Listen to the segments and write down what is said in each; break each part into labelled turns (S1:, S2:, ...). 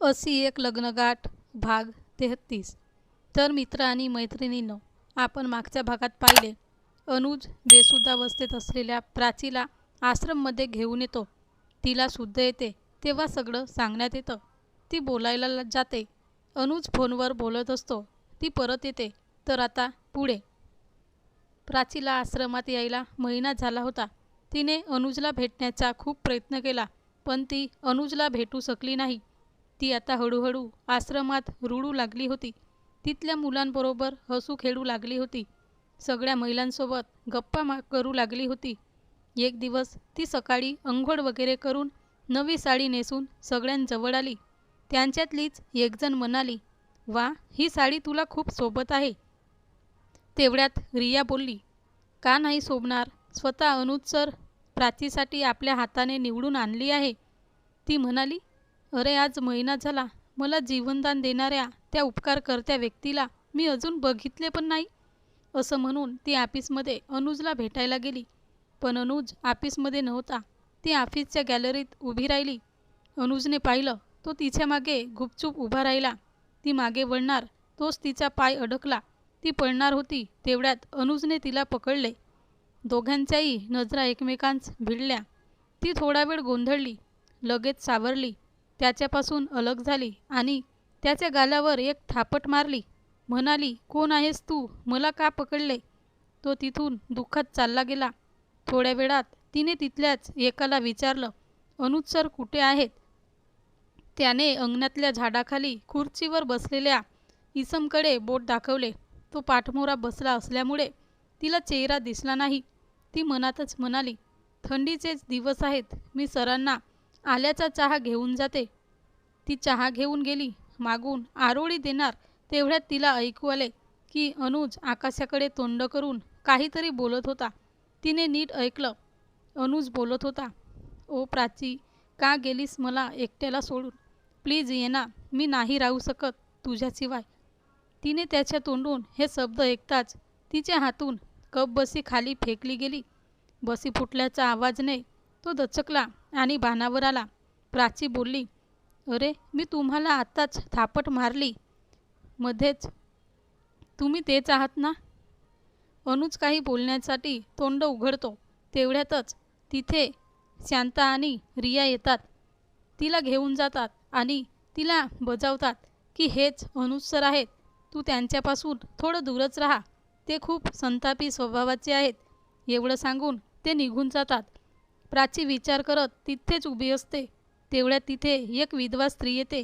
S1: अशी एक लग्नगाठ भाग 33। तर मित्र आणि मैत्रिणींनो, आपण मागच्या भागात पाहिले अनुज बेसुद्धावस्थेत असलेल्या प्राचीला आश्रममध्ये घेऊन येतो. तिला शुद्ध येते तेव्हा सगळं सांगण्यात येतं. ती बोलायला जाते. अनुज फोनवर बोलत असतो. ती परत येते. तर आता पुढे. प्राचीला आश्रमात यायला महिना झाला होता. तिने अनुजला भेटण्याचा खूप प्रयत्न केला, पण ती अनुजला भेटू शकली नाही. ती आता हळूहळू आश्रमात रुळू लागली होती. तिथल्या मुलांबरोबर हसू खेळू लागली होती. सगळ्या महिलांसोबत गप्पा करू लागली होती. एक दिवस ती सकाळी अंघोळ वगैरे करून नवी साडी नेसून सगळ्यांजवळ आली. त्यांच्यातलीच एकजण म्हणाली, "वा, ही साडी तुला खूप सोबत आहे." तेवढ्यात रिया बोलली, "का नाही शोभणार? स्वतः अनुज सर प्राचीसाठी आपल्या हाताने निवडून आणली आहे." ती म्हणाली, "अरे, आज महिना झाला. मला जीवनदान देणाऱ्या त्या उपकारकर्त्या व्यक्तीला मी अजून बघितले पण नाही." असं म्हणून ती ऑफिसमध्ये अनुजला भेटायला गेली. पण अनुज ऑफिसमध्ये नव्हता. ती ऑफिसच्या गॅलरीत उभी राहिली. अनुजने पाहिलं, तो तिच्या मागे गुपचूप उभा राहिला. ती मागे वळणार तोच तिचा पाय अडकला. ती पळणार होती तेवढ्यात अनुजने तिला पकडले. दोघांच्याही नजरा एकमेकांस भिडल्या. ती थोडा वेळ गोंधळली, लगेच सावरली, त्याच्यापासून अलग झाली आणि त्याच्या गालावर एक थापट मारली. म्हणाली, "कोण आहेस तू? मला का पकडले?" तो तिथून दुःखात चालला गेला. थोड्या वेळात तिने तिथल्याच एकाला विचारलं, "अनुज सर कुठे आहेत?" त्याने अंगणातल्या झाडाखाली खुर्चीवर बसलेल्या इसमकडे बोट दाखवले. तो पाठमोरा बसला असल्यामुळे तिला चेहरा दिसला नाही. ती मनातच म्हणाली, "थंडीचेच दिवस आहेत. मी सरांना आल्याचा चहा घेऊन जाते." ती चहा घेऊन गेली. मागून आरोळी देणार तेवढ्यात तिला ऐकू आले की अनुज आकाशाकडे तोंड करून काहीतरी बोलत होता. तिने नीट ऐकलं. अनुज बोलत होता, "ओ प्राची, का गेलीस मला एकट्याला सोडून? प्लीज ये ना. मी नाही राहू शकत तुझ्याशिवाय." तिने त्याच्या तोंडून हे शब्द ऐकताच तिच्या हातून कप बसी खाली फेकली गेली. बसी फुटल्याचा आवाजाने तो दचकला आणि बाणावर आला. प्राची बोलली, "अरे, मी तुम्हाला आत्ताच थापट मारली मध्येच. तुम्ही तेच आहात ना?" अनुज काही बोलण्यासाठी तोंड उघडतो तेवढ्यातच तिथे शांता आणि रिया येतात. तिला घेऊन जातात आणि तिला बजावतात की हेच अनुज सर आहेत. तू त्यांच्यापासून थोडं दूरच राहा. ते खूप संतापी स्वभावाचे आहेत. एवढं सांगून ते निघून जातात. प्राची विचार करत तिथेच उभी असते. तेवढ्यात तिथे एक विधवा स्त्री येते.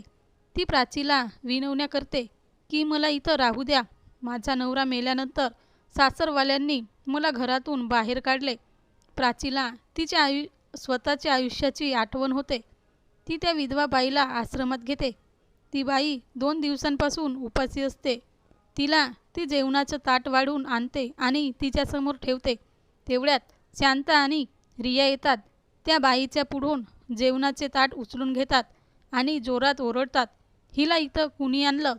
S1: ती प्राचीला विनवण्या करते की मला इथं राहू द्या. माझा नवरा मेल्यानंतर सासरवाल्यांनी मला घरातून बाहेर काढले. प्राचीला तिच्या स्वतःच्या आयुष्याची आठवण होते. ती त्या विधवा बाईला आश्रमात घेते. ती बाई 2 दिवसांपासून उपाशी असते. तिला ती जेवणाचं ताट वाढून आणते आणि तिच्यासमोर ठेवते. तेवढ्यात शांता आणि रिया येतात. त्या बाईच्या पुढून जेवणाचे ताट उचलून घेतात आणि जोरात ओरडतात, "हिला इथं कुणी आणलं?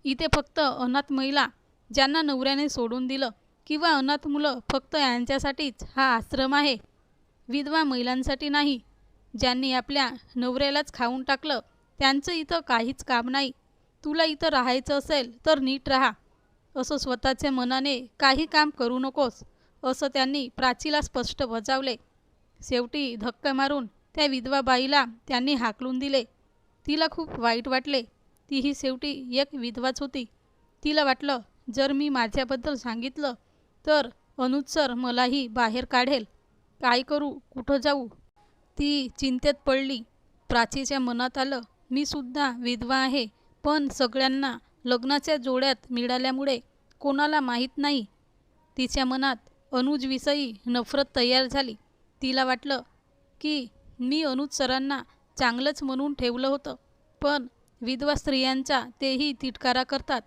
S1: इथे फक्त अनाथ महिला, ज्यांना नवऱ्याने सोडून दिलं, किंवा अनाथ मुलं, फक्त यांच्यासाठीच हा आश्रम आहे. विधवा महिलांसाठी नाही. ज्यांनी आपल्या नवऱ्यालाच खाऊन टाकलं त्यांचं इथं काहीच काम नाही. तुला इथं राहायचं असेल तर नीट राहा. असं स्वतःच्या मनाने काही काम करू नकोस." असं त्यांनी प्राचीला स्पष्ट बजावले. शेवटी धक्का मारून त्या विधवा बाईला त्यांनी हाकलून दिले. तिला खूप वाईट वाटले. तीही शेवटी एक विधवाच होती. तिला वाटलं, जर मी माझ्याबद्दल सांगितलं तर अनुज सर मलाही बाहेर काढेल. काय करू, कुठं जाऊ? ती चिंतेत पडली. प्राचीच्या मनात आलं, मी सुद्धा विधवा आहे, पण सगळ्यांना लग्नाच्या जोड्यात मिळाल्यामुळे कोणाला माहीत नाही. तिच्या मनात अनुजविषयी नफरत तयार झाली. तिला वाटलं की मी अनुज सरांना चांगलंच म्हणून ठेवलं होतं, पण विधवा स्त्रियांचा तेही तिटकारा करतात.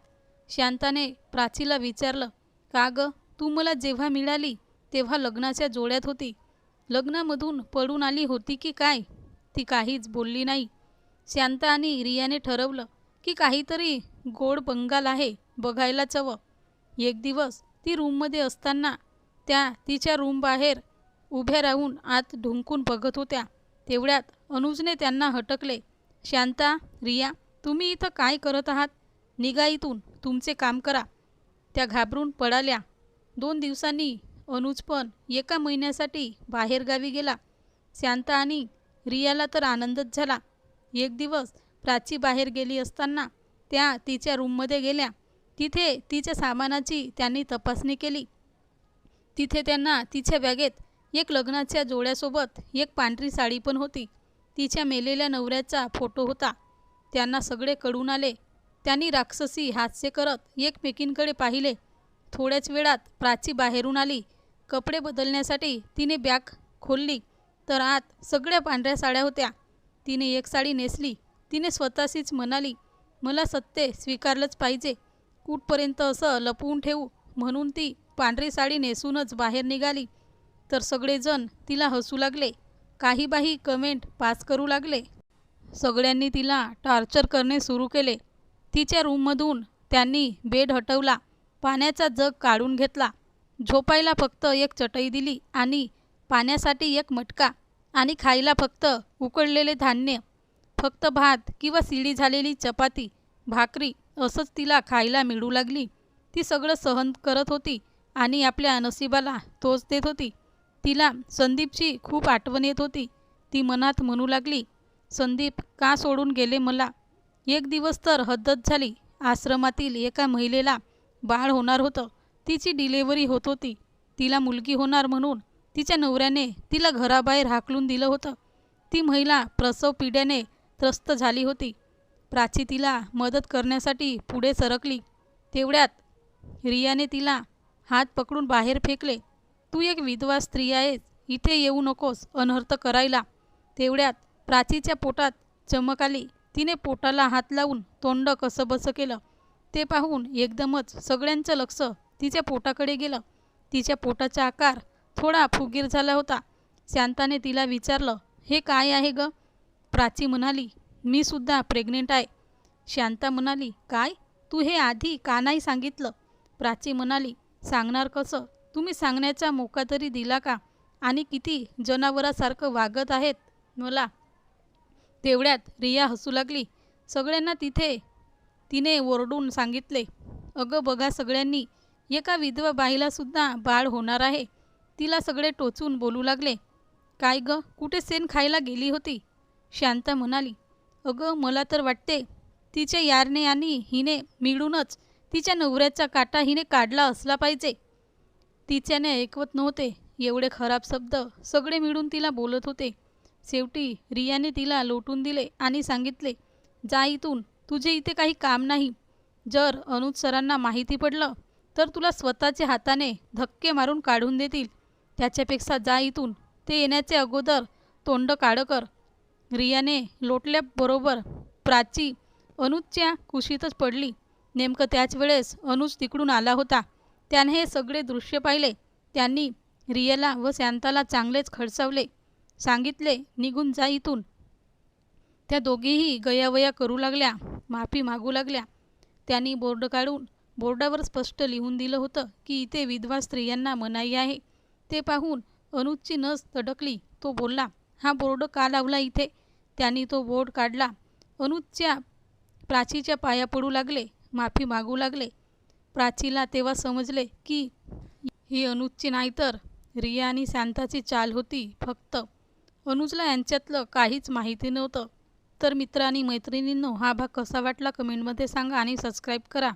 S1: शांताने प्राचीला विचारलं, "का गं, तू मला जेव्हा मिळाली तेव्हा लग्नाच्या जोड्यात होती. लग्नामधून पळून आली होती की काय?" ती काहीच बोलली नाही. शांता आणि रियाने ठरवलं की काहीतरी गोड बंगाल आहे, बघायला हवं. एक दिवस ती रूममध्ये असताना त्या तिच्या रूम बाहेर उभ्या राहून आत ढुंकून बघत होत्या. तेवढ्यात अनुजने त्यांना हटकले. शांता, रिया, तुम्ही इथं काय करत आहात? निघा इथून, तुमचे काम करा. त्या घाबरून पडाल्या. 2 दिवसांनी अनुज पण एका महिन्यासाठी बाहेरगावी गेला. शांता आणि रियाला तर आनंदच झाला. एक दिवस प्राची बाहेर गेली असताना त्या तिच्या रूममध्ये गेल्या. तिथे तिच्या सामानाची त्यांनी तपासणी केली. तिथे त्यांना तिच्या बॅगेत एक लग्नाच्या जोड्यासोबत एक पांढरी साडी पण होती. तिच्या मेलेल्या नवऱ्याचा फोटो होता. त्यांना सगळे कळून आले. त्यांनी राक्षसी हास्य करत एकमेकींकडे पाहिले. थोड्याच वेळात प्राची बाहेरून आली. कपडे बदलण्यासाठी तिने बॅग खोलली तर आत सगळ्या पांढऱ्या साड्या होत्या. तिने एक साडी नेसली. तिने स्वतःशीच म्हणाली, मला सत्य स्वीकारलंच पाहिजे. कुठपर्यंत असं लपवून ठेवू? म्हणून ती पांढरी साडी नेसूनच बाहेर निघाली. तर सगळेजण तिला हसू लागले. काही बाही कमेंट पास करू लागले. सगळ्यांनी तिला टॉर्चर करणे सुरू केले. तिच्या रूममधून त्यांनी बेड हटवला, पाण्याचा जग काढून घेतला, झोपायला फक्त एक चटई दिली आणि पाण्यासाठी एक मटका आणि खायला फक्त उकडलेले धान्य, फक्त भात किंवा शिळी झालेली चपाती, भाकरी असंच तिला खायला मिळू लागली. ती सगळं सहन करत होती आणि आपल्या नशिबाला तोच देत होती. तिला संदीपची खूप आठवण येत होती. ती मनात म्हणू लागली, संदीप का सोडून गेले मला? एक दिवस तर हद्दच झाली. आश्रमातील एका महिलेला बाळ होणार होतं. तिची डिलेव्हरी होत होती. तिला मुलगी होणार म्हणून तिच्या नवऱ्याने तिला घराबाहेर हाकलून दिलं होतं. ती महिला प्रसव पिड्याने त्रस्त झाली होती. प्राची तिला मदत करण्यासाठी पुढे सरकली. तेवढ्यात रियाने तिला हात पकडून बाहेर फेकले. तू एक विधवा स्त्री आहेस, इथे येऊ नकोस अनर्थ करायला. तेवढ्यात प्राचीच्या पोटात चमक आली. तिने पोटाला हात लावून तोंड कसंबसं केलं. ते पाहून एकदमच सगळ्यांचं लक्ष तिच्या पोटाकडे गेलं. तिच्या पोटाचा आकार थोडा फुगीर झाला होता. शांताने तिला विचारलं, हे काय आहे ग? प्राची म्हणाली, मी सुद्धा प्रेग्नेंट आहे. शांता म्हणाली, काय? तू हे आधी का नाही सांगितलं? प्राची म्हणाली, सांगणार कसं? तुम्ही सांगण्याचा मोका तरी दिला का? आणि किती जनावरासारखं वागत आहेत मला. तेवढ्यात रिया हसू लागली. सगळ्यांना तिने ओरडून सांगितले, अगं बघा सगळ्यांनी, एका विधवा बाईलासुद्धा बाळ होणार आहे. तिला सगळे टोचून बोलू लागले. काय ग, कुठे सेन खायला गेली होती? शांता म्हणाली, अगं मला तर वाटते तिच्या यारने आणि हिने मिळूनच तिच्या नवऱ्याचा काटा हिने काढला असला पाहिजे. तिच्याने ऐकवत नव्हते. एवढे खराब शब्द सगळे मिळून तिला बोलत होते. शेवटी रियाने तिला लोटून दिले आणि सांगितले, जा इथून, तुझे इथे काही काम नाही. जर अनुज सरांना माहिती पडलं तर तुला स्वतःच्या हाताने धक्के मारून काढून देतील. त्याच्यापेक्षा जा इथून. ते येण्याचे अगोदर तोंड काळं कर. रियाने लोटल्याबरोबर प्राची अनुजच्या कुशीतच पडली. नेमकं त्याच वेळेस अनुज तिकडून आला होता. त्याने हे सगळे दृश्य पाहिले. त्यांनी रियाला व शांताला चांगलेच खडसावले. सांगितले, निघून जा इथून. त्या दोघीही गयावया करू लागल्या, माफी मागू लागल्या. त्यांनी बोर्ड काढून बोर्डावर स्पष्ट लिहून दिलं होतं की इथे विधवा स्त्रियांना मनाई आहे. ते पाहून अनुजची नस तडकली. तो बोलला, हा बोर्ड का लावला इथे? त्यांनी तो बोर्ड काढला. अनुजच्या प्राचीच्या पाया पडू लागले, माफी मागू लागले. प्राचीला तेव्हा समजले की ही अनुजची नाही तर रिया आणि शांताची चाल होती फक्त. अनुजला यांच्यातलं काहीच माहिती नव्हतं. तर मित्र आणि मैत्रिणींनो, हा भाग कसा वाटला कमेंटमध्ये सांगा आणि सबस्क्राईब करा.